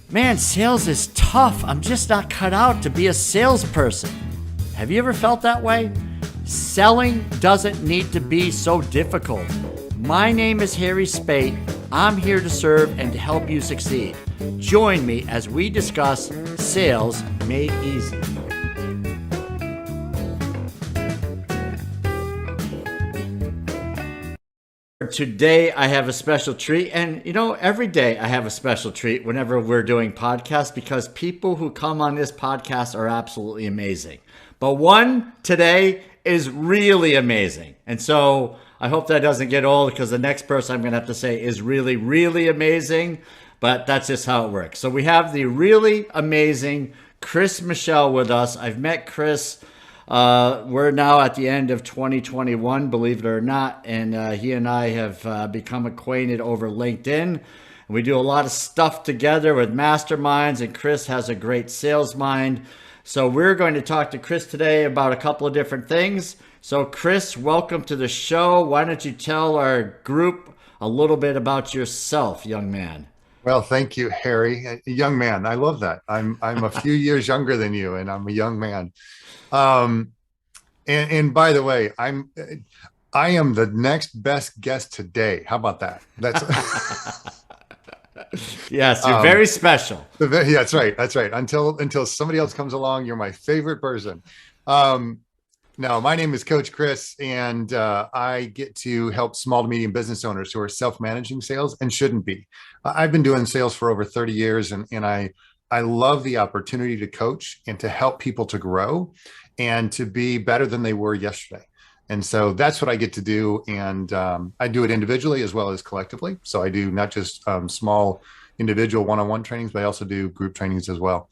Man, sales is tough. I'm just not cut out to be a salesperson. Have you ever felt that way? Selling doesn't need to be so difficult. My name is Harry Spaight. I'm here to serve and to help you succeed. Join me as we discuss sales made easy. Today, I have a special treat. And every day I have a special treat whenever we're doing podcasts because people who come on this podcast are absolutely amazing. But one today is really amazing. And so I hope that doesn't get old because the next person I'm going to have to say is really, really amazing. But that's just how it works. So we have the really amazing Michel with us. I've met Chris. We're now at the end of 2021, believe it or not, and he and I have become acquainted over LinkedIn. We do a lot of stuff together with masterminds, and Chris has a great sales mind. So we're going to talk to Chris today about a couple of different things. So Chris, welcome to the show. Why don't you tell our group a little bit about yourself, young man? Well, thank you, Harry. A young man. I love that. I'm a few years younger than you, and I'm a young man. Um, and by the way, I am the next best guest today. How about that? That's Yes, you're very special. yeah, that's right. That's right. Until somebody else comes along, you're my favorite person. Um, no, my name is Coach Chris, and I get to help small to medium business owners who are self-managing sales and shouldn't be. I've been doing sales for over 30 years, and I love the opportunity to coach and to help people to grow and to be better than they were yesterday. And so that's what I get to do. And I do it individually as well as collectively. So I do not just small individual one-on-one trainings, but I also do group trainings as well.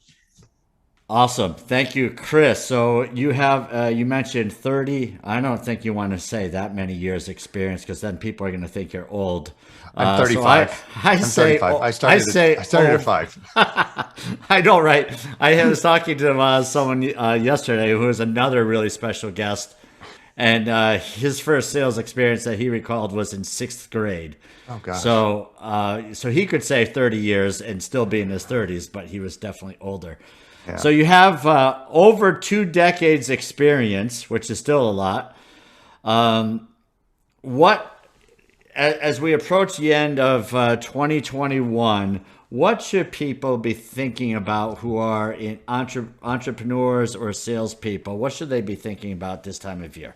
Awesome. Thank you, Chris. So you have, you mentioned 30. I don't think you want to say that many years experience because then people are going to think you're old. I'm 35. So I'm say, 35. I started at 5. I know, right? I was talking to someone yesterday who was another really special guest. And his first sales experience that he recalled was in 6th grade. Oh, gosh. So he could say 30 years and still be in his 30s, but he was definitely older. Yeah. So you have over 2 decades experience, which is still a lot. As we approach the end of 2021, what should people be thinking about who are in entrepreneurs or salespeople? What should they be thinking about this time of year?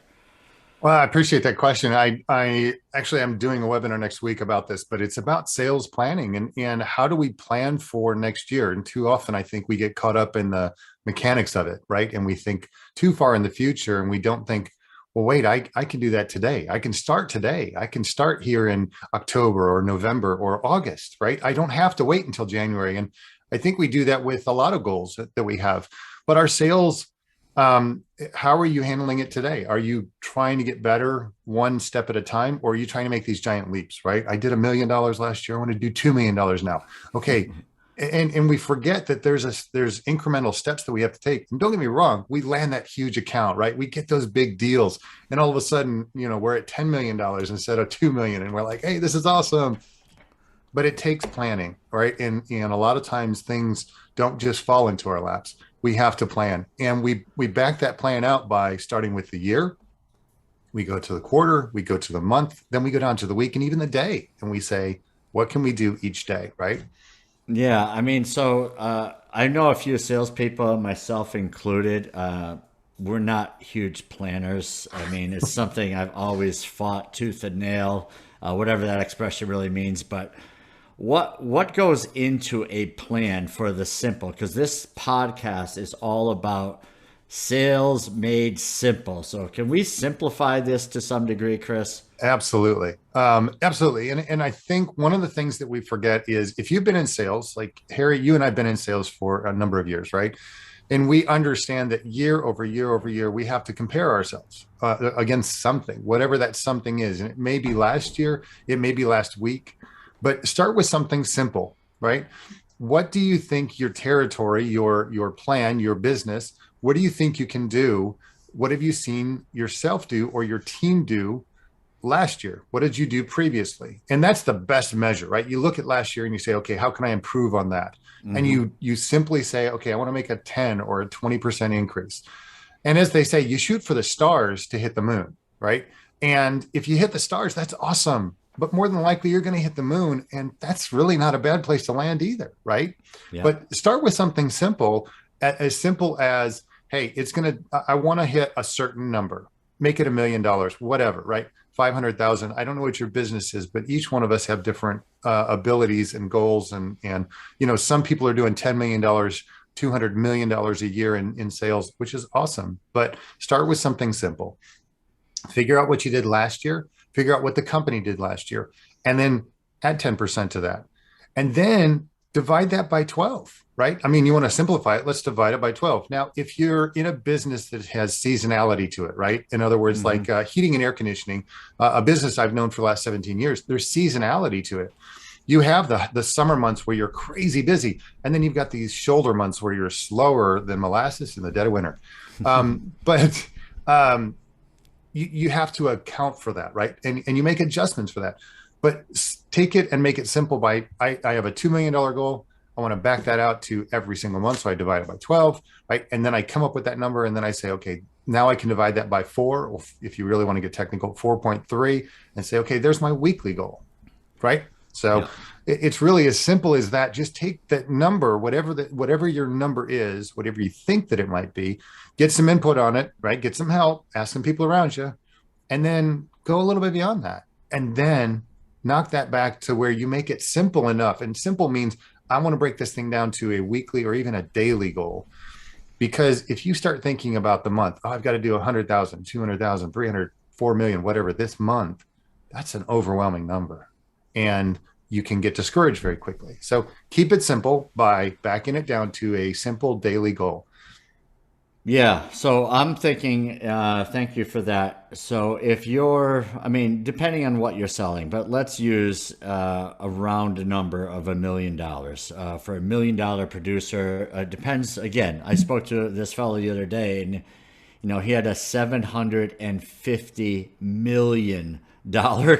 Well, I appreciate that question. I actually am doing a webinar next week about this, but it's about sales planning and how do we plan for next year? And too often I think we get caught up in the mechanics of it, right? And we think too far in the future and we don't think, well, wait, I can do that today. I can start today. I can start here in October or November or August, right? I don't have to wait until January. And I think we do that with a lot of goals that we have. But our sales, how are you handling it today? Are you trying to get better one step at a time, or are you trying to make these giant leaps, right? I did $1 million last year. I want to do $2 million now. Okay. And we forget that there's incremental steps that we have to take. And don't get me wrong, we land that huge account, right? We get those big deals. And all of a sudden, we're at $10 million instead of 2 million. And we're like, hey, this is awesome. But it takes planning, right? And a lot of times things don't just fall into our laps. We have to plan. And we back that plan out by starting with the year. We go to the quarter, we go to the month, then we go down to the week and even the day. And we say, what can we do each day, right? Yeah, I mean, so I know a few salespeople, myself included. We're not huge planners. I mean, it's something I've always fought tooth and nail, whatever that expression really means. But what goes into a plan for the simple? Because this podcast is all about sales made simple. So can we simplify this to some degree, Chris? Absolutely. Absolutely. And I think one of the things that we forget is if you've been in sales, like Harry, you and I've been in sales for a number of years, right? And we understand that year over year over year, we have to compare ourselves against something, whatever that something is. And it may be last year, it may be last week, but start with something simple, right? What do you think your territory, your plan, your business, what do you think you can do? What have you seen yourself do or your team do last year? What did you do previously? And that's the best measure, right? You look at last year and you say, okay, how can I improve on that? And Mm-hmm. you simply say, okay, I want to make a 10 or a 20% increase. And as they say, you shoot for the stars to hit the moon, right? And if you hit the stars, that's awesome. But more than likely, you're going to hit the moon. And that's really not a bad place to land either, right? Yeah. But start with something simple as, hey, I want to hit a certain number, make it $1 million, whatever, right? 500,000. I don't know what your business is, but each one of us have different abilities and goals. And, some people are doing $10 million, $200 million a year in sales, which is awesome. But start with something simple. Figure out what you did last year, figure out what the company did last year, and then add 10% to that. And then divide that by 12, right? I mean, you want to simplify it. Let's divide it by 12. Now, if you're in a business that has seasonality to it, right? In other words, Mm-hmm. like heating and air conditioning, a business I've known for the last 17 years, there's seasonality to it. You have the summer months where you're crazy busy, and then you've got these shoulder months where you're slower than molasses in the dead of winter. But you have to account for that, right? And you make adjustments for that. But take it and make it simple by I have a $2 million goal. I want to back that out to every single month. So I divide it by 12, right? And then I come up with that number. And then I say, okay, now I can divide that by 4, or if you really want to get technical, 4.3, and say, okay, there's my weekly goal, right? So Yeah. it's really as simple as that. Just take that number, whatever your number is, whatever you think that it might be, get some input on it, right? Get some help, ask some people around you, and then go a little bit beyond that. And then knock that back to where you make it simple enough. And simple means I want to break this thing down to a weekly or even a daily goal. Because if you start thinking about the month, oh, I've got to do 100,000, 200,000, 300, 4 million, whatever this month, that's an overwhelming number. And you can get discouraged very quickly. So keep it simple by backing it down to a simple daily goal. Yeah, so I'm thinking, thank you for that. So if you're, I mean, depending on what you're selling, but let's use a round number of $1 million. For $1 million producer, depends, again, I spoke to this fellow the other day and, he had a $750 million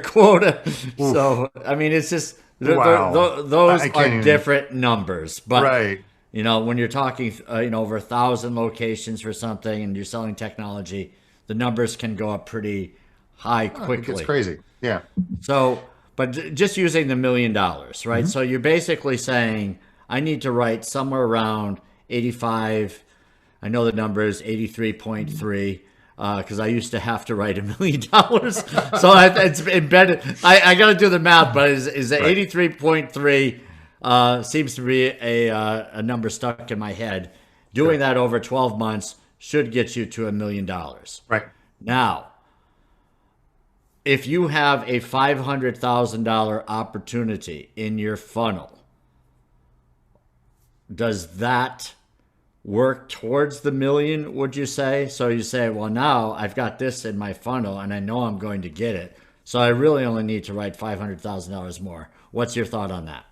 quota. Oof. So, I mean, it's just, Wow. those I are can't even. different numbers, but Right. when you're talking, over 1,000 locations for something and you're selling technology, the numbers can go up pretty high It gets quickly. crazy. Yeah. So, but just using the $1 million, right? Mhm. So you're basically saying, I need to write somewhere around 85. I know the number is 83.3 because I used to have to write $1 million. So it's embedded. I got to do the math, but is it Right. 83.3 seems to be a number stuck in my head. Doing Sure. that over 12 months should get you to $1 million. Right. Now, if you have a $500,000 opportunity in your funnel, does that work towards the million, would you say? So you say, well, now I've got this in my funnel and I know I'm going to get it. So I really only need to write $500,000 more. What's your thought on that?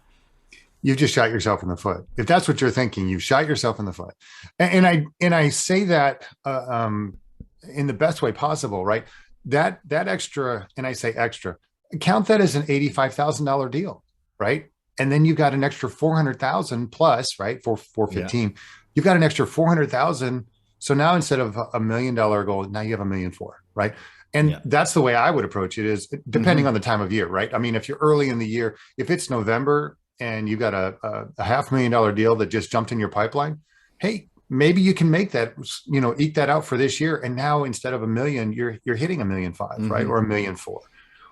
You've just shot yourself in the foot. If that's what you're thinking, you've shot yourself in the foot. And I say that in the best way possible, right? That extra, and I say extra, count that as an $85,000 deal, right? And then you've got an extra 400,000 plus, right? For Yeah. 415, you've got an extra 400,000. So now instead of $1 million goal, now you have $1,400,000, right? And Yeah. that's the way I would approach it, is depending Mm-hmm. on the time of year, right? I mean, if you're early in the year, if it's November and you've got a $500,000 deal that just jumped in your pipeline, hey, maybe you can make that, eke that out for this year. And now instead of 1 million, you're hitting 1,500,000, right? Mm-hmm. Or 1,400,000,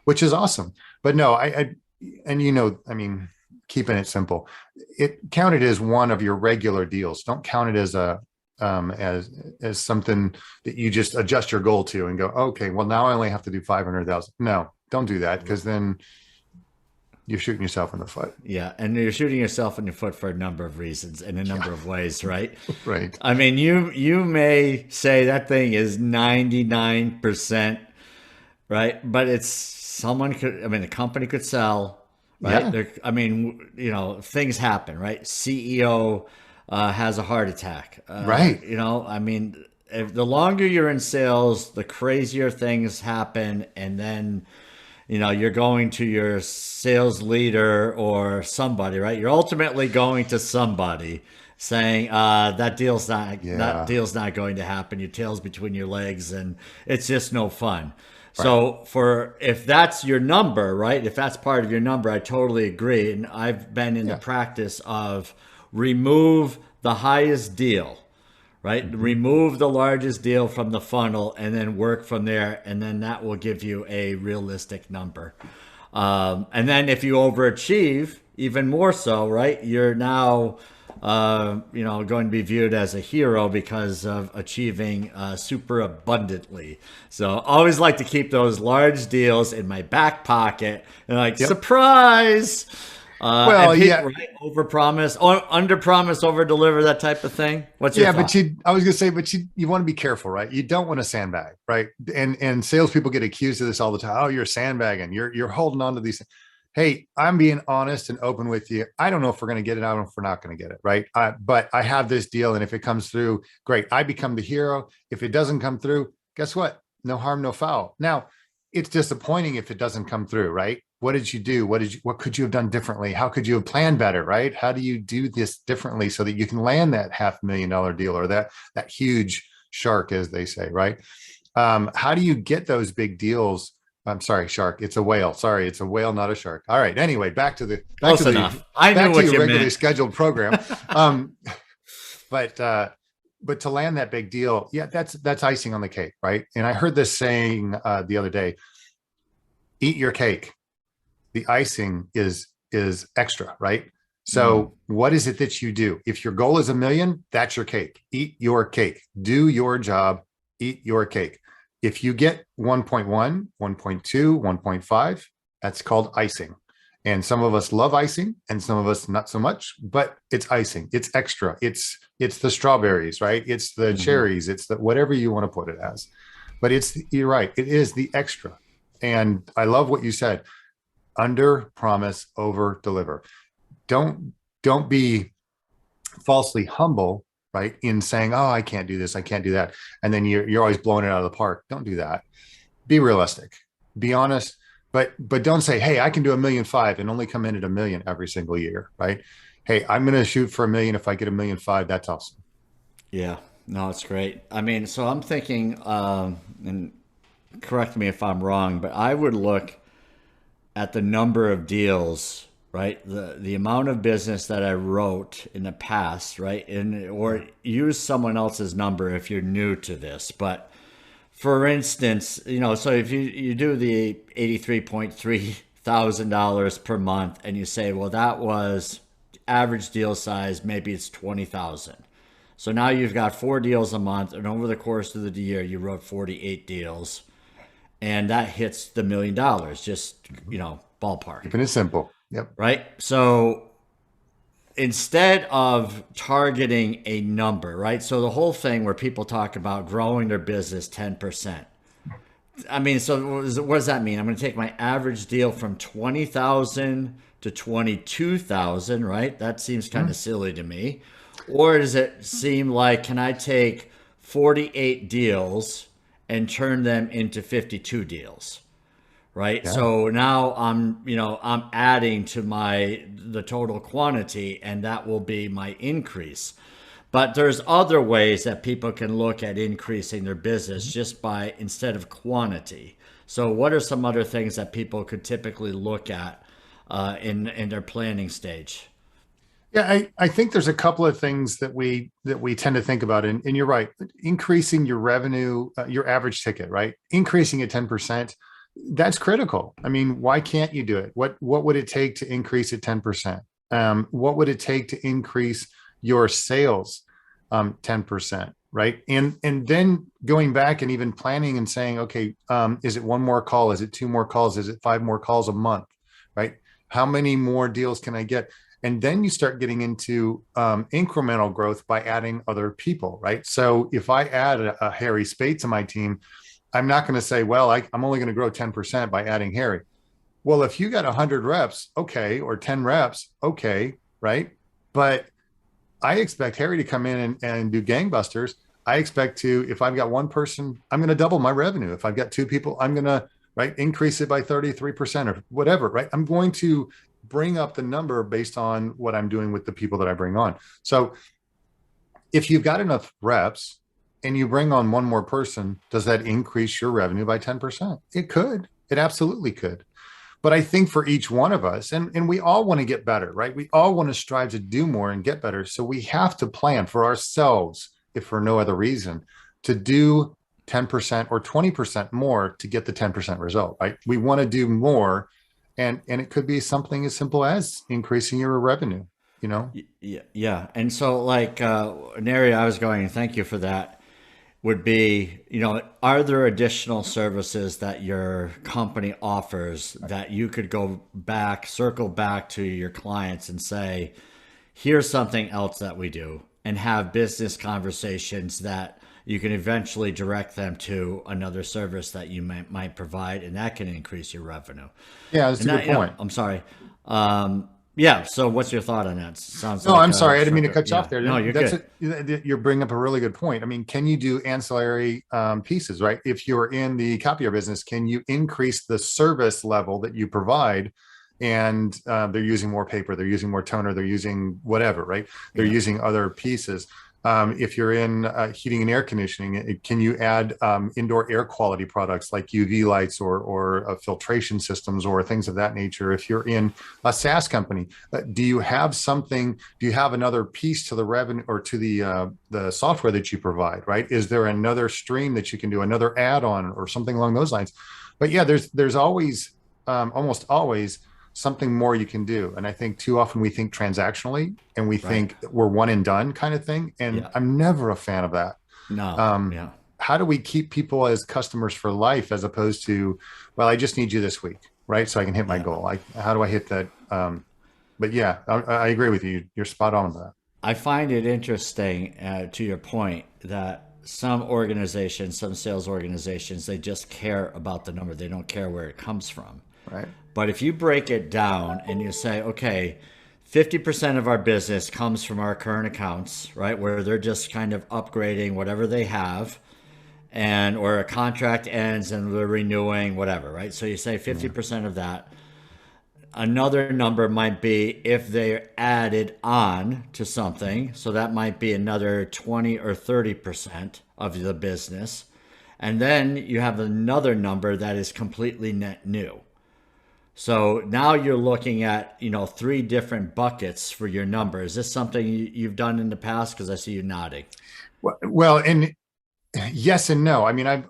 which is awesome. But no, I mean, keeping it simple, it counted as one of your regular deals. Don't count it as as something that you just adjust your goal to and go, okay, well now I only have to do 500,000. No, don't do that, because then you're shooting yourself in the foot. Yeah, and you're shooting yourself in the foot for a number of reasons in a Yeah, number of ways, right? right. I mean, you may say that thing is 99%, right? But it's someone could, I mean, a company could sell, right? Yeah, There, I mean, things happen, right? CEO has a heart attack. right. I mean, the longer you're in sales, the crazier things happen, and then you're going to your sales leader or somebody, right? You're ultimately going to somebody saying that Yeah. deal's not going to happen. Your tail's between your legs, and it's just no fun. Right. So if that's your number, right? If that's part of your number, I totally agree. And I've been in the Yeah. practice of remove the highest deal, right? Mhm. Remove the largest deal from the funnel and then work from there. And then that will give you a realistic number. And then if you overachieve, even more so, right? You're now, going to be viewed as a hero because of achieving super abundantly. So always like to keep those large deals in my back pocket and like, Yep. surprise. And Well, people, yeah. right? Over promise, or under promise, over deliver, that type of thing. What's your Yeah, but thought? I was gonna say, but you want to be careful, right? You don't want to sandbag, right? And salespeople get accused of this all the time. Oh, you're sandbagging. You're holding on to these. Hey, I'm being honest and open with you. I don't know if we're going to get it. I don't know if we're not going to get it, right? But I have this deal, and if it comes through, great. I become the hero. If it doesn't come through, guess what? No harm, no foul. Now, it's disappointing if it doesn't come through, right? What did you do? What could you have done differently? How could you have planned better, right? How do you do this differently so that you can land that $500,000 deal or that huge shark, as they say, right? How do you get those big deals? I'm sorry, shark. It's a whale. Sorry, it's a whale, not a shark. All right. Anyway, Close enough. I knew back to what your you regularly meant. scheduled program. Um, but but to land that big deal, yeah, that's icing on the cake, right? And I heard this saying the other day: eat your cake. The icing is extra, right? Mm, So what is it that you do? If your goal is 1 million, that's your cake. Eat your cake. Do your job. Eat your cake. If you get 1.1, 1.2, 1.5, that's called icing. And some of us love icing and some of us not so much, but it's icing. It's extra. It's the strawberries, right? It's the mhm. cherries. It's the whatever you want to put it as. But you're right. It is the extra. And I love what you said: under promise, over deliver. Don't be falsely humble, right, in saying, oh, I can't do this, I can't do that, and then you're always blowing it out of the park. Don't do that. Be realistic, be honest, but don't say, hey, I can do 1,000,005 and only come in at 1 million every single year, right? Hey, I'm going to shoot for 1 million. If I get 1,000,005, that's awesome. Yeah, no, it's great. I mean, so I'm thinking, and correct me if I'm wrong, but I would look at the number of deals, right? The amount of business that I wrote in the past, right? And Yeah. or use someone else's number if you're new to this. But for instance, so if you do the $83,300 per month and you say, well, that was average deal size, maybe it's 20,000. So now you've got 4 deals a month, and over the course of the year, you wrote 48 deals, and that hits the $1 million, just, ballpark, Keeping it simple. Yep. right? So instead of targeting a number, right? So the whole thing where people talk about growing their business 10%. I mean, so what does that mean? I'm going to take my average deal from 20,000 to 22,000, right? That seems kind of Mhm. silly to me. Or does it seem like, can I take 48 deals and turn them into 52 deals? Right? Yeah. So now I'm adding to the total quantity, and that will be my increase. But there's other ways that people can look at increasing their business just by instead of quantity. So what are some other things that people could typically look at in their planning stage? Yeah, I think there's a couple of things that we tend to think about, and you're right. Increasing your revenue, your average ticket, right? Increasing it 10%, that's critical. I mean, why can't you do it? What would it take to increase it 10%? What would it take to increase your sales 10%, right? And then going back and even planning and saying, okay, is it one more call? Is it two more calls? Is it five more calls a month? Right? How many more deals can I get? And then you start getting into incremental growth by adding other people, right? So if I add a Harry Spaight to my team, I'm not going to say, well, I'm only going to grow 10% by adding Harry. Well, if you got 100 reps, okay, or 10 reps, okay, right? But I expect Harry to come in and do gangbusters. I expect to, if I've got one person, I'm going to double my revenue. If I've got two people, I'm going to right? Increase it by 33% or whatever, right? I'm going to bring up the number based on what I'm doing with the people that I bring on. So if you've got enough reps and you bring on one more person, does that increase your revenue by 10%? It could. It absolutely could. But I think for each one of us, and we all want to get better, right? We all want to strive to do more and get better. So we have to plan for ourselves, if for no other reason, to do 10% or 20% more to get the 10% result, right? We want to do more. And it could be something as simple as increasing your revenue, you know? Yeah, yeah. And so, like, an area I was going, and thank you for that, would be, are there additional services that your company offers that you could go back, circle back to your clients and say, here's something else that we do, and have business conversations that you can eventually direct them to another service that you might provide, and that can increase your revenue. Yeah, that's And a that, good point. I'm sorry. Yeah. So, what's your thought on that? Sounds No, like I'm sorry. I didn't mean to cut you off yeah. there. No, you're That's good. a, you're bringing up a really good point. I mean, can you do ancillary pieces, right? If you're in the copier business, can you increase the service level that you provide? And they're using more paper, they're using more toner, they're using whatever, right? They're Yeah. using other pieces. If you're in heating and air conditioning, can you add indoor air quality products like UV lights or filtration systems or things of that nature? If you're in a SaaS company, do you have something? Do you have another piece to the revenue or to the software that you provide? Right? Is there another stream that you can do, another add-on or something along those lines? But yeah, there's always almost always something more you can do. And I think too often we think transactionally and we Right. think we're one and done kind of thing. And Yeah. I'm never a fan of that. No. Um, Yeah. how do we keep people as customers for life as opposed to, well, I just need you this week, right? So I can hit my Yeah. goal. How do I hit that? But yeah, I agree with you. You're spot on with that. I find it interesting, to your point, that some organizations, some sales organizations, they just care about the number. They don't care where it comes from. Right. But if you break it down and you say, okay, 50% of our business comes from our current accounts, right? Where they're just kind of upgrading whatever they have, and or a contract ends and they're renewing whatever, right? So you say Yeah. 50% of that. Another number might be if they're added on to something. So that might be another 20 or 30% of the business. And then you have another number that is completely net new. So now you're looking at, three different buckets for your number. Is this something you've done in the past? Because I see you nodding. Well, and yes and no. I mean,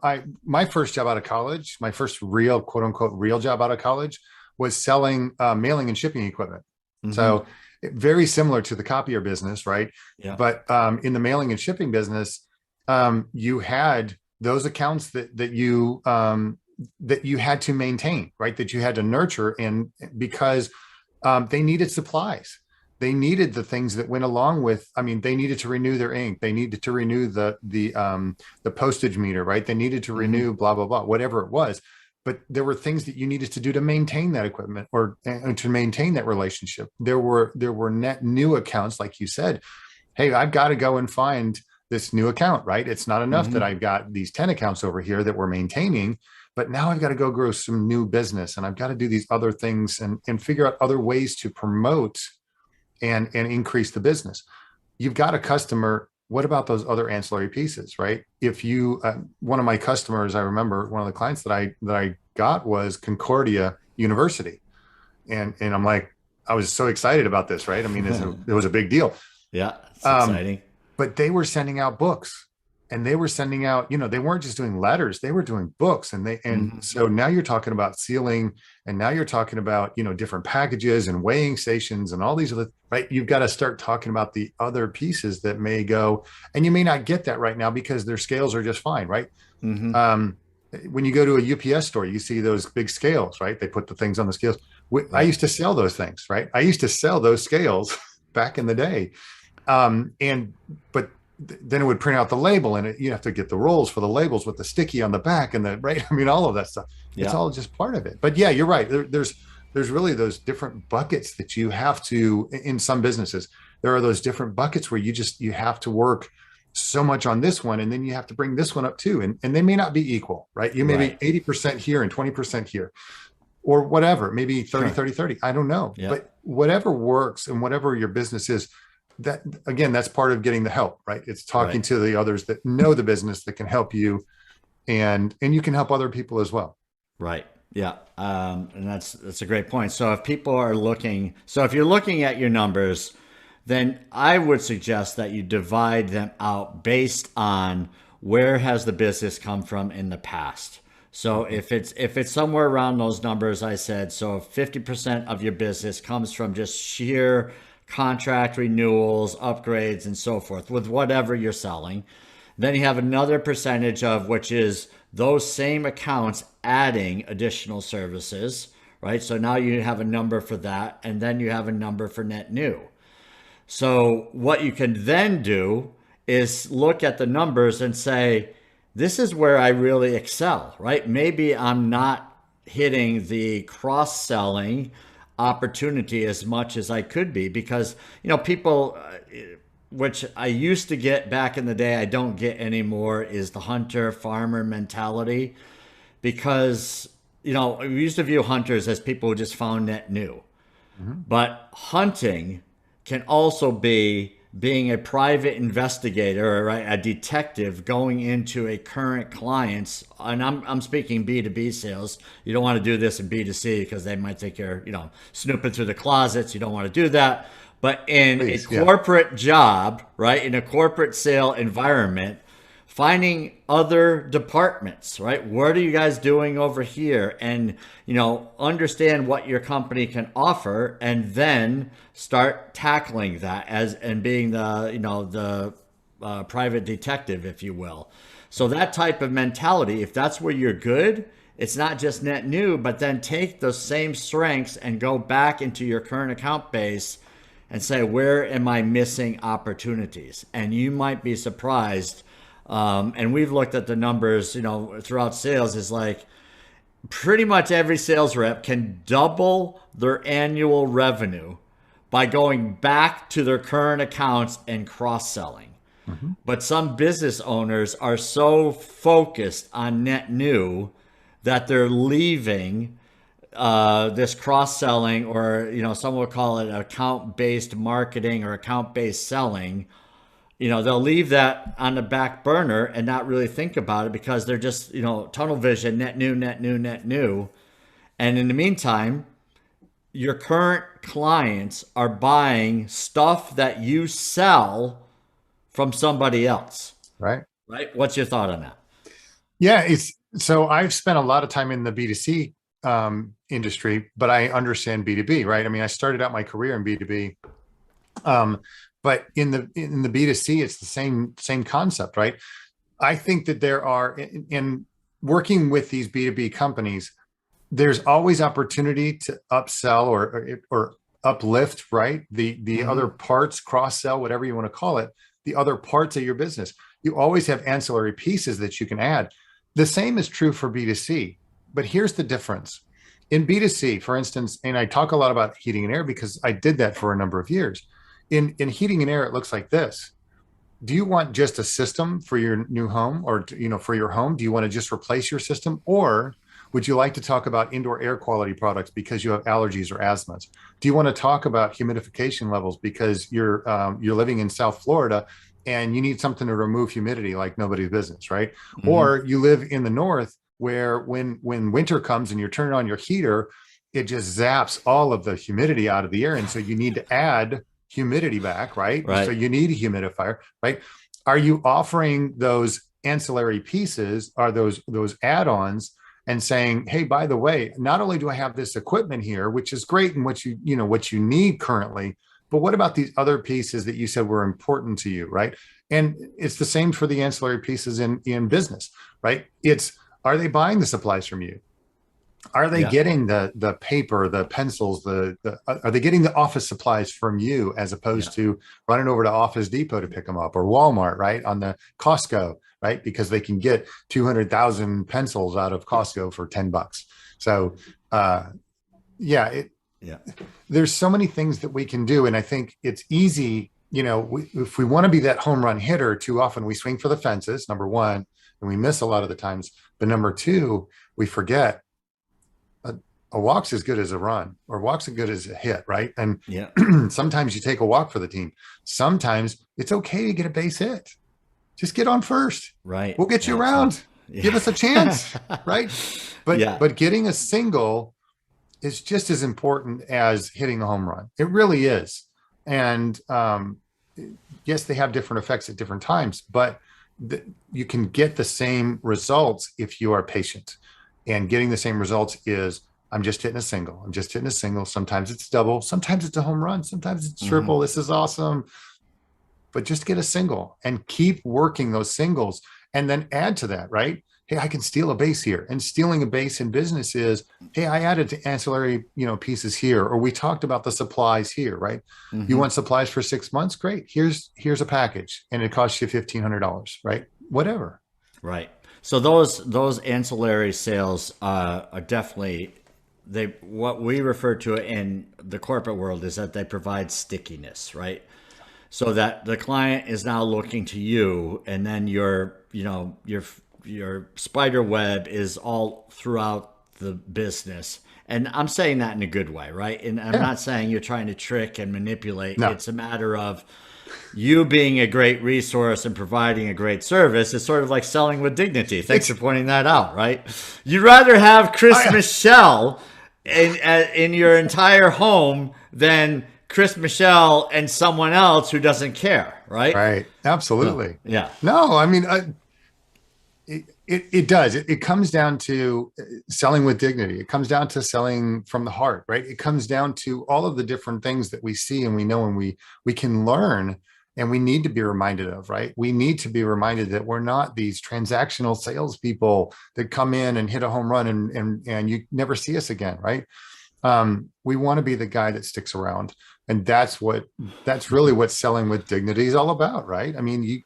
my first job out of college, my first real quote unquote real job out of college was selling mailing and shipping equipment. Mm-hmm. So very similar to the copier business, right? Yeah. But in the mailing and shipping business, you had those accounts that you had to maintain, right? That you had to nurture, and because they needed supplies. They needed the things that went along with. I mean, they needed to renew their ink. They needed to renew the postage meter, right? They needed to Mm-hmm. renew blah blah blah, whatever it was. But there were things that you needed to do to maintain that equipment or to maintain that relationship. There were net new accounts, like you said. Hey, I've got to go and find this new account, right? It's not enough that Mm-hmm. I've got these 10 accounts over here that we're maintaining, but now I've got to go grow some new business and I've got to do these other things and figure out other ways to promote and increase the business. You've got a customer. What about those other ancillary pieces, right? If you, one of my customers, I remember one of the clients that I got was Concordia University, and I'm like, I was so excited about this, right? I mean, it was a big deal. Yeah, it's Um, exciting. but they were sending out books, and they were sending out, they weren't just doing letters, they were doing books. And Mm-hmm. so now you're talking about sealing, and now you're talking about, different packages and weighing stations and all these other, right? You've got to start talking about the other pieces that may go, and you may not get that right now because their scales are just fine, right? Mm-hmm. Um, when you go to a UPS store, you see those big scales, right? They put the things on the scales. I Right. used to sell those things, right? I used to sell those scales back in the day. But then it would print out the label, and you have to get the rolls for the labels with the sticky on the back and the right. I mean, all of that stuff. It's Yeah. all just part of it. But yeah, you're right. There's really those different buckets that you have to, in some businesses, there are those different buckets where you have to work so much on this one, and then you have to bring this one up too. And they may not be equal, right? You may be Right. 80% here and 20% here, or whatever, maybe 30, Sure. 30, 30. I don't know. Yeah. But whatever works and whatever your business is, that again, that's part of getting the help, right? It's talking Right. to the others that know the business that can help you, and you can help other people as well. Right. Yeah. And that's a great point. So if people are looking, so if you're looking at your numbers, then I would suggest that you divide them out based on where has the business come from in the past. So if it's somewhere around those numbers I said, so if 50% of your business comes from just sheer contract renewals, upgrades, and so forth with whatever you're selling, then you have another percentage of which is those same accounts adding additional services, right? So now you have a number for that, and then you have a number for net new. So what you can then do is look at the numbers and say, this is where I really excel, right? Maybe I'm not hitting the cross selling opportunity as much as I could be because, people, which I used to get back in the day, I don't get anymore, is the hunter farmer mentality because, we used to view hunters as people who just found net new. Mm-hmm. But hunting can also be being a private investigator, right? A detective going into a current client's, and I'm speaking B2B sales. You don't want to do this in B2C because they might think you're, snooping through the closets. You don't want to do that. But in a Please, yeah. corporate job, right? In a corporate sale environment, finding other departments, right? What are you guys doing over here? And, understand what your company can offer and then start tackling that as and being the private detective, if you will. So that type of mentality, if that's where you're good, it's not just net new, but then take those same strengths and go back into your current account base and say, where am I missing opportunities? And you might be surprised. And we've looked at the numbers, throughout sales is like pretty much every sales rep can double their annual revenue by going back to their current accounts and cross selling. Mm-hmm. But some business owners are so focused on net new that they're leaving this cross selling, or some would call it account based marketing or account based selling. They'll leave that on the back burner and not really think about it because they're just tunnel vision, net new, net new, net new. And in the meantime, your current clients are buying stuff that you sell from somebody else, Right. right? What's your thought on that? Yeah, it's so I've spent a lot of time in the B2C industry, but I understand B2B, right? I mean, I started out my career in B2B. But in the B2C, it's the same concept, right? I think that there are in working with these B2B companies, there's always opportunity to upsell or uplift, right? The other parts, cross sell, whatever you want to call it, the other parts of your business. You always have ancillary pieces that you can add. The same is true for B2C, but here's the difference. In B2C, for instance, and I talk a lot about heating and air because I did that for a number of years. In heating and air, it looks like this. Do you want just a system for your new home or for your home? Do you want to just replace your system, or would you like to talk about indoor air quality products because you have allergies or asthmas? Do you want to talk about humidification levels because you're living in South Florida and you need something to remove humidity like nobody's business, right? Mm-hmm. Or you live in the north where when winter comes and you're turning on your heater, it just zaps all of the humidity out of the air, and so you need to add humidity back, right? So Right. you need a humidifier, right? Are you offering those ancillary pieces, are those add-ons, and saying, hey, by the way, not only do I have this equipment here, which is great and what you need currently, but what about these other pieces that you said were important to you, right? And it's the same for the ancillary pieces in business, right? It's, are they buying the supplies from you? Are they Yeah. getting the paper, the pencils, are they getting the office supplies from you as Yeah. opposed to running over to Office Depot to pick them up, or Walmart, right? On the Costco, right? Because they can get 200,000 pencils out of Costco for $10. So, yeah, Yeah. there's so many things that we can do. And I think it's easy if we want to be that home run hitter, too often we swing for the fences, number one, and we miss a lot of the times. But number two, we forget a walk's as good as a run, or walk's as good as a hit, right? And Yeah. sometimes you take a walk for the team. Sometimes it's okay to get a base hit. Just get on first. Right. We'll get you around. Yeah. Give us a chance, right? But getting a single is just as important as hitting a home run. It really is. And yes, they have different effects at different times, but you can get the same results if you are patient. And getting the same results is, I'm just hitting a single. I'm just hitting a single. Sometimes it's double. Sometimes it's a home run. Sometimes it's triple. This is awesome. But just get a single and keep working those singles, and then add to that, right? Hey, I can steal a base here. And stealing a base in business is, hey, I added to ancillary, pieces here, or we talked about the supplies here, right? You want supplies for 6 months? Great. Here's a package, and it costs you $1,500, right? Whatever. Right. So those ancillary sales are definitely, what we refer to in the corporate world is that they provide stickiness, right? So that the client is now looking to you, and then your spider web is all throughout the business. And I'm saying that in a good way, right? And I'm not saying you're trying to trick and manipulate. No. It's a matter of you being a great resource and providing a great service. It's sort of like selling with dignity. Thanks for pointing that out, right? You'd rather have Chris Michel in your entire home than Chris Michel and someone else who doesn't care, right? Right. Absolutely. Yeah. No, I mean, it does. It comes down to selling with dignity. It comes down to selling from the heart, right? It comes down to all of the different things that we see and we know and we can learn, and we need to be reminded of, right? We need to be reminded that we're not these transactional salespeople that come in and hit a home run and you never see us again, right? We want to be the guy that sticks around. And that's really what selling with dignity is all about, right? I mean,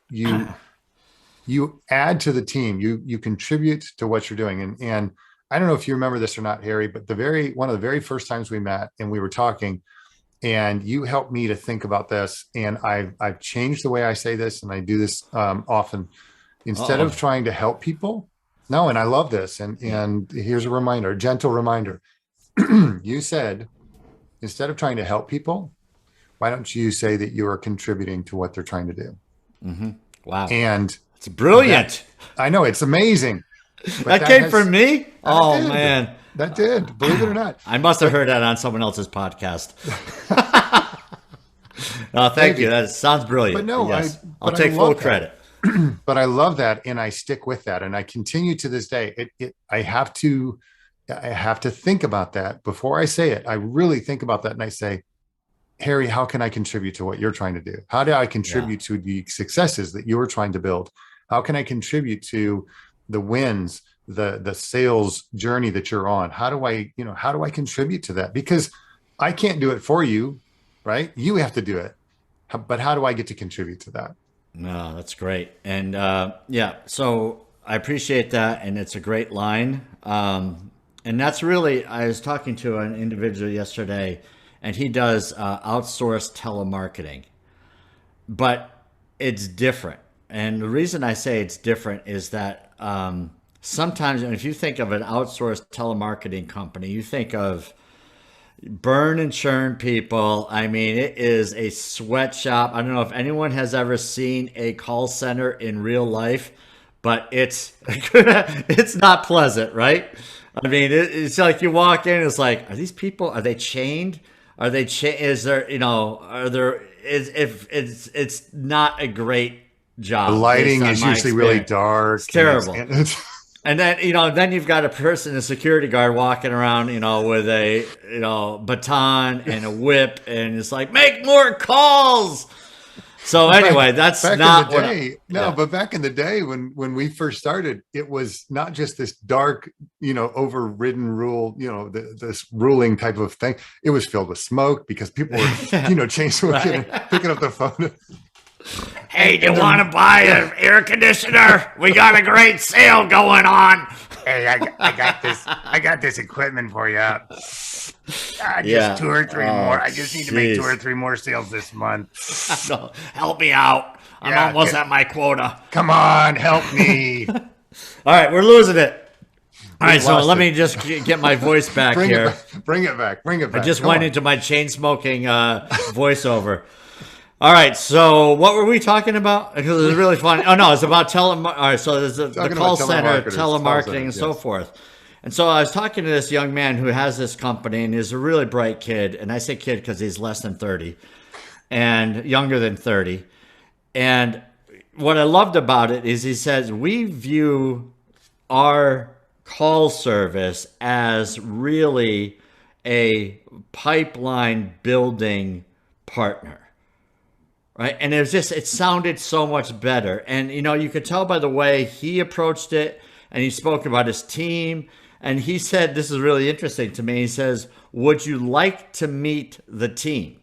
you add to the team, you contribute to what you're doing. And I don't know if you remember this or not, Harry, but one of the very first times we met and we were talking, and you helped me to think about this. And I've changed the way I say this, and I do this often. Instead of trying to help people, no, and I love this. And here's a reminder, a gentle reminder. You said, instead of trying to help people, why don't you say that you are contributing to what they're trying to do? Mm-hmm. Wow. And it's brilliant. I know, it's amazing. That came from me? Oh, man. That did, believe it or not. I must have heard that on someone else's podcast. No, thank you. That sounds brilliant. But no, yes. I'll take full credit. But I love that, and I stick with that, and I continue to this day. I have to think about that before I say it. I really think about that, and I say, Harry, how can I contribute to what you're trying to do? How do I contribute to the successes that you're trying to build? How can I contribute to the wins, the sales journey that you're on? How do I contribute to that? Because I can't do it for you, right? You have to do it. But how do I get to contribute to that? No, that's great. And so I appreciate that. And it's a great line. And that's really, I was talking to an individual yesterday, and he does outsourced telemarketing, but it's different. And the reason I say it's different is that sometimes, if you think of an outsourced telemarketing company, you think of burn and churn people. I mean, it is a sweatshop. I don't know if anyone has ever seen a call center in real life, but it's not pleasant, right? I mean, it's like you walk in, it's like, are these people, are they chained? Is there, it's not a great job. The lighting is usually really dark. It's terrible. And then, then you've got a person, a security guard walking around, with a, baton and a whip, and it's like, make more calls. So anyway, that's back not in the day. But back in the day when we first started, it was not just this dark, overridden rule, this ruling type of thing. It was filled with smoke because people were, chain smoking and picking up the phone. Hey, do you want to buy an air conditioner? We got a great sale going on. Hey, I got this equipment for you. Just Yeah. two or three Oh, more. I just need to make two or jeez. three more sales this month. No, help me out. I'm Yeah, almost at my quota. come on, help me. All right, we're losing it. All We've right, so lost let it. me just get my voice back Bring it here. back. Bring it back. Bring it I back. just Come went on. into my chain smoking voiceover. All right, so what were we talking about? Because it was really funny. Oh no, it's about All right, so there's the Talking call about center, telemarketers, telemarketing, and so yes. forth. And so I was talking to this young man who has this company, and he's a really bright kid. And I say kid because he's less than 30 and younger than 30. And what I loved about it is he says we view our call service as really a pipeline building partner. Right. And it sounded so much better. And, you could tell by the way he approached it, and he spoke about his team. And he said, this is really interesting to me. He says, would you like to meet the team?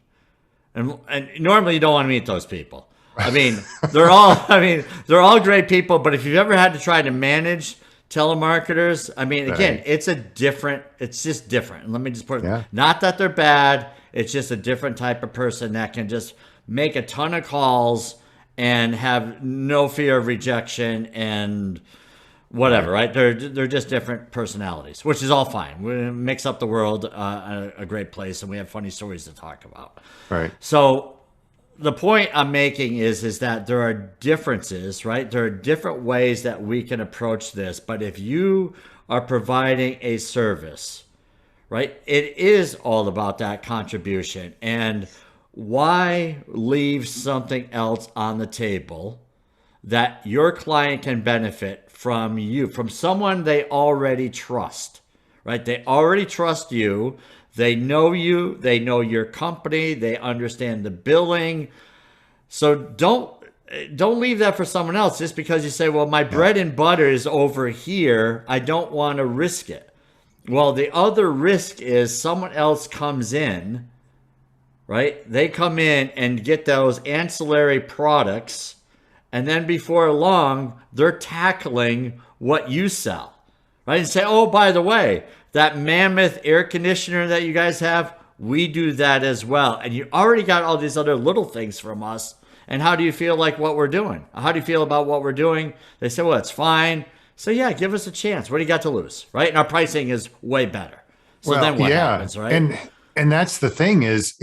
And normally you don't want to meet those people. I mean, they're all great people. But if you've ever had to try to manage telemarketers, I mean, again, Right. it's just different. And let me just put it, Yeah. not that they're bad. It's just a different type of person that can just make a ton of calls and have no fear of rejection and whatever, right? They're just different personalities, which is all fine. We mix up the world, a great place, and we have funny stories to talk about. Right. So the point I'm making is that there are differences, right? There are different ways that we can approach this, but if you are providing a service, right, it is all about that contribution. And why leave something else on the table that your client can benefit from you, from someone they already trust, right? They already trust you. They know you. They know your company. They understand the billing. So don't leave that for someone else just because you say, well, my bread and butter is over here. I don't want to risk it. Well, the other risk is someone else comes in, right? They come in and get those ancillary products, and then before long, they're tackling what you sell, right? And say, oh, by the way, that mammoth air conditioner that you guys have, we do that as well. And you already got all these other little things from us. And how do you feel like what we're doing? How do you feel about what we're doing? They say, well, it's fine. So yeah, give us a chance. What do you got to lose, right? And our pricing is way better. So Well, then what yeah. happens, right? And that's the thing is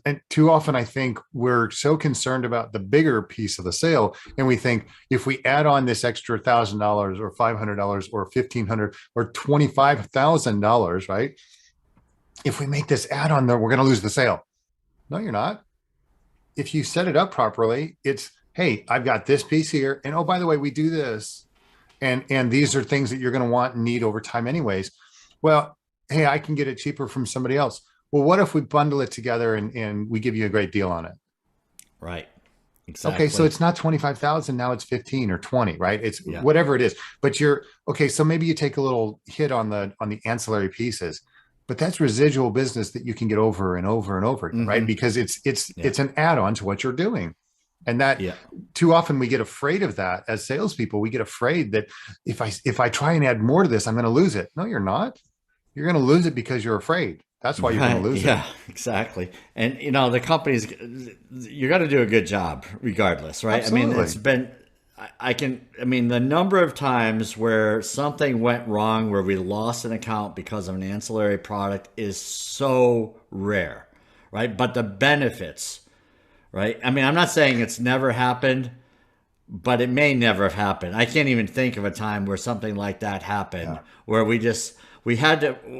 and too often I think we're so concerned about the bigger piece of the sale, and we think if we add on this extra $1,000 or $500 or $1,500 or $25,000, right? If we make this add on there, we're going to lose the sale. No, you're not. If you set it up properly, it's, hey, I've got this piece here, and oh, by the way, we do this, and these are things that you're going to want and need over time anyways. Well, hey, I can get it cheaper from somebody else. Well, what if we bundle it together and we give you a great deal on it? Right. Exactly. Okay, so it's not 25,000, now it's 15 or 20, right? It's Yeah. whatever it is. But you're okay, so maybe you take a little hit on the ancillary pieces, but that's residual business that you can get over and over and over again, right? Because it's an add-on to what you're doing. And that too often we get afraid of that as salespeople. We get afraid that if I try and add more to this, I'm going to lose it. No, you're not. You're going to lose it because you're afraid. That's why you're going to lose it. Yeah, exactly. And the company's, you got to do a good job regardless, right? Absolutely. I mean, it's been, the number of times where something went wrong, where we lost an account because of an ancillary product is so rare, right? But the benefits, right? I mean, I'm not saying it's never happened, but it may never have happened. I can't even think of a time where something like that happened, where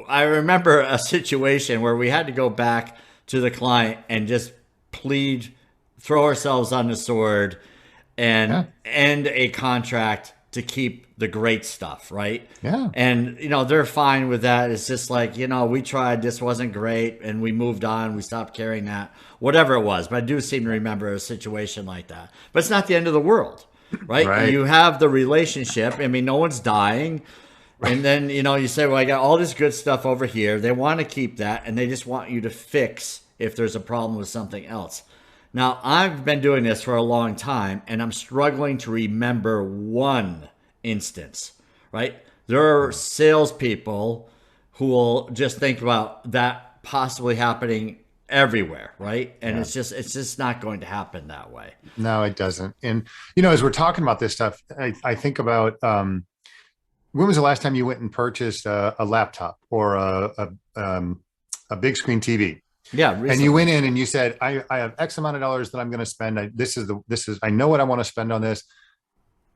I remember a situation where we had to go back to the client and just throw ourselves on the sword and end a contract to keep the great stuff, right? Yeah. And, they're fine with that. It's just like, we tried, this wasn't great, and we moved on, we stopped carrying that, whatever it was. But I do seem to remember a situation like that. But it's not the end of the world, right? Right. You have the relationship. I mean, no one's dying. And then, you say, well, I got all this good stuff over here. They want to keep that, and they just want you to fix if there's a problem with something else. Now, I've been doing this for a long time, and I'm struggling to remember one instance, right? There are salespeople who will just think about that possibly happening everywhere, right? And it's just not going to happen that way. No, it doesn't. And as we're talking about this stuff, I think about when was the last time you went and purchased a laptop or a big screen TV? Yeah, recently. And you went in and you said, I have X amount of dollars that I'm going to spend. I know what I want to spend on this.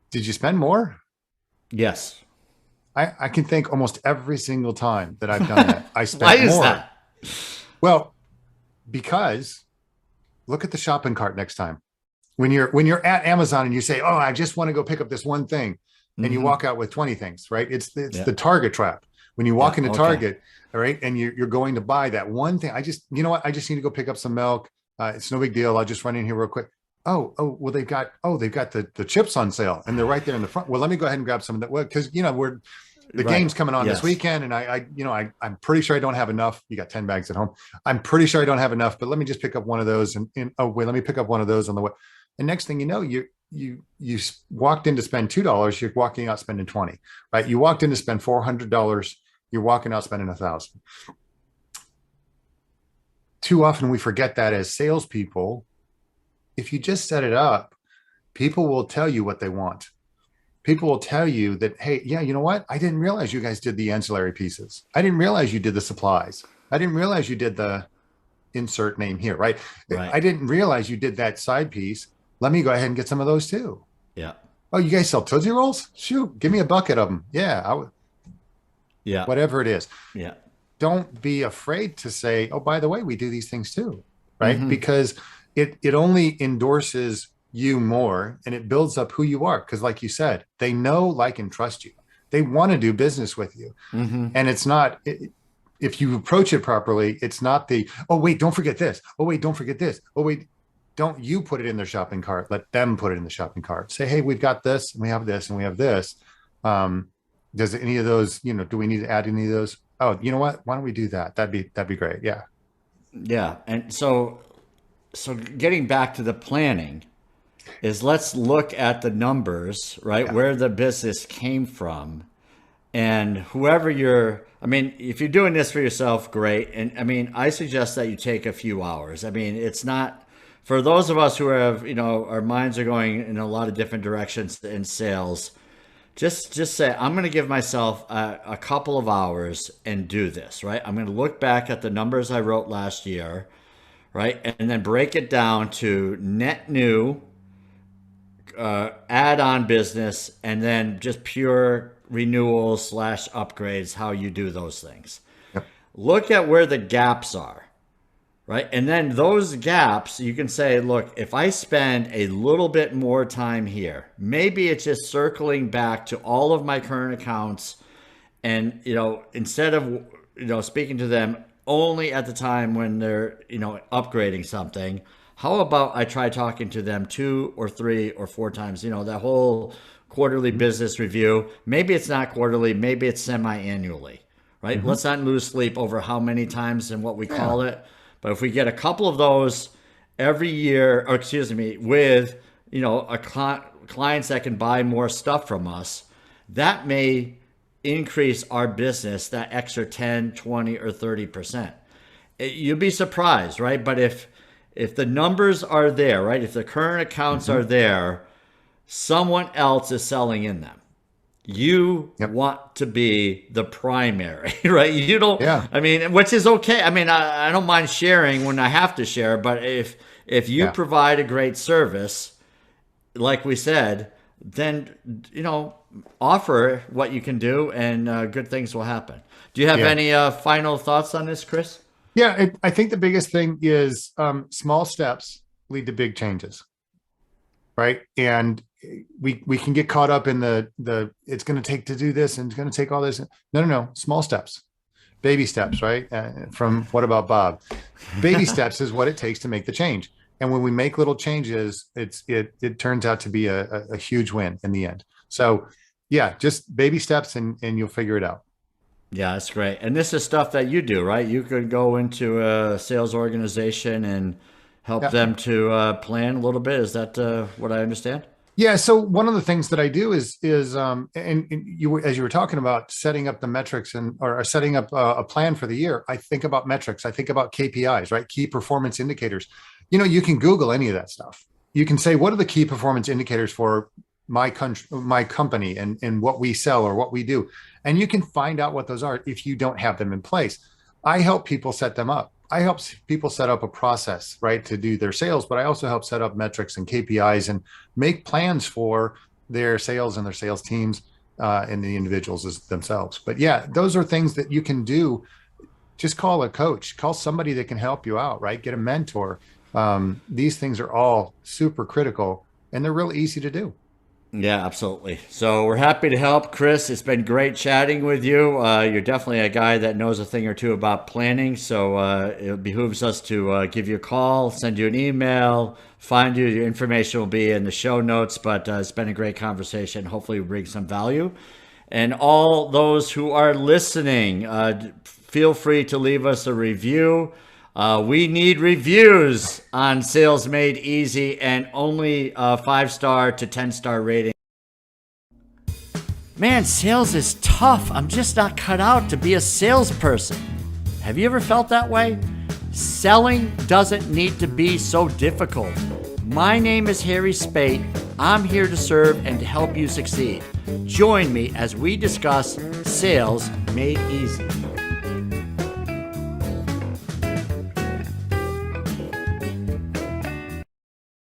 Did you spend more? Yes. I can think almost every single time that I've done that. I spent Why is more. that? Well, because look at the shopping cart next time. When you're at Amazon and you say, oh, I just want to go pick up this one thing. And you walk out with 20 things, right? It's the Target trap. When you walk into Target, all right, and you're going to buy that one thing. You know what? I just need to go pick up some milk. It's no big deal. I'll just run in here real quick. Well, they've got the chips on sale and they're right there in the front. Well, let me go ahead and grab some of that. Well, because the game's coming on this weekend, and I'm pretty sure I don't have enough. You got 10 bags at home. I'm pretty sure I don't have enough, but let me just pick up one of those. And let me pick up one of those on the way. And next thing you know, you walked in to spend $2. You're walking out spending 20, right? You walked in to spend $400. You're walking out spending $1,000. Too often we forget that as salespeople. If you just set it up, people will tell you what they want. People will tell you that, hey, yeah, you know what? I didn't realize you guys did the ancillary pieces. I didn't realize you did the supplies. I didn't realize you did the insert name here, right? I didn't realize you did that side piece. Let me go ahead and get some of those too. Yeah. Oh, you guys sell Tootsie Rolls? Shoot, give me a bucket of them. Yeah, I would. Yeah. Whatever it is. Yeah. Don't be afraid to say, oh, by the way, we do these things too, right? Because it only endorses you more and it builds up who you are. Because like you said, they know, like, and trust you. They want to do business with you. And it's not, if you approach it properly, it's not oh, wait, don't forget this. Oh, wait, don't forget this. Oh, wait, don't you put it in their shopping cart. Let them put it in the shopping cart. Say, hey, we've got this and we have this and we have this. Does any of those, do we need to add any of those? Oh, you know what? Why don't we do that? That'd be great. Yeah. Yeah. And so getting back to the planning is, let's look at the numbers, right? Yeah. Where the business came from, and whoever if you're doing this for yourself, great. And I suggest that you take a few hours. It's not for those of us who have, our minds are going in a lot of different directions in sales. Just say, I'm going to give myself a couple of hours and do this, right? I'm going to look back at the numbers I wrote last year, right? And then break it down to net new, add-on business, and then just pure renewals / upgrades, how you do those things. Yep. Look at where the gaps are, right? And then those gaps, you can say, look, if I spend a little bit more time here, maybe it's just circling back to all of my current accounts and, instead of, speaking to them only at the time when they're, upgrading something, how about I try talking to them 2 or 3 or 4 times, that whole quarterly business review. Maybe it's not quarterly, maybe it's semi-annually, right? Let's not lose sleep over how many times and what we call it. But if we get a couple of those every year, with, clients that can buy more stuff from us, that may increase our business that extra 10, 20, or 30%. You'd be surprised, right? But if the numbers are there, right? If the current accounts are there, someone else is selling in them. You want to be the primary, right? You don't, which is okay. I don't mind sharing when I have to share, but if you provide a great service, like we said, then, offer what you can do and good things will happen. Do you have any final thoughts on this, Chris? Yeah, I think the biggest thing is small steps lead to big changes, right? And we can get caught up in the it's going to take to do this and it's going to take all this. No, small steps, baby steps, right? From What About Bob? Baby steps is what it takes to make the change. And when we make little changes, it turns out to be a huge win in the end. So yeah, just baby steps and you'll figure it out. Yeah, that's great. And this is stuff that you do, right? You could go into a sales organization and help them to plan a little bit. Is that what I understand? Yeah. So one of the things that I do and you as you were talking about setting up the metrics or setting up a plan for the year, I think about metrics. I think about KPIs, right? Key performance indicators. You can Google any of that stuff. You can say, what are the key performance indicators for my country, my company, and what we sell or what we do, and you can find out what those are if you don't have them in place. I help people set them up. I help people set up a process, right, to do their sales, but I also help set up metrics and KPIs and make plans for their sales and their sales teams and the individuals themselves. But yeah, those are things that you can do. Just call a coach, call somebody that can help you out, right? Get a mentor. These things are all super critical and they're real easy to do. Yeah, absolutely. So we're happy to help, Chris. It's been great chatting with you. You're definitely a guy that knows a thing or two about planning. So it behooves us to give you a call, send you an email, find you. Your information will be in the show notes. But it's been a great conversation. Hopefully, we bring some value. And all those who are listening, feel free to leave us a review. We need reviews on Sales Made Easy and only 5-star to 10-star rating. Man, sales is tough. I'm just not cut out to be a salesperson. Have you ever felt that way? Selling doesn't need to be so difficult. My name is Harry Spaight. I'm here to serve and to help you succeed. Join me as we discuss Sales Made Easy.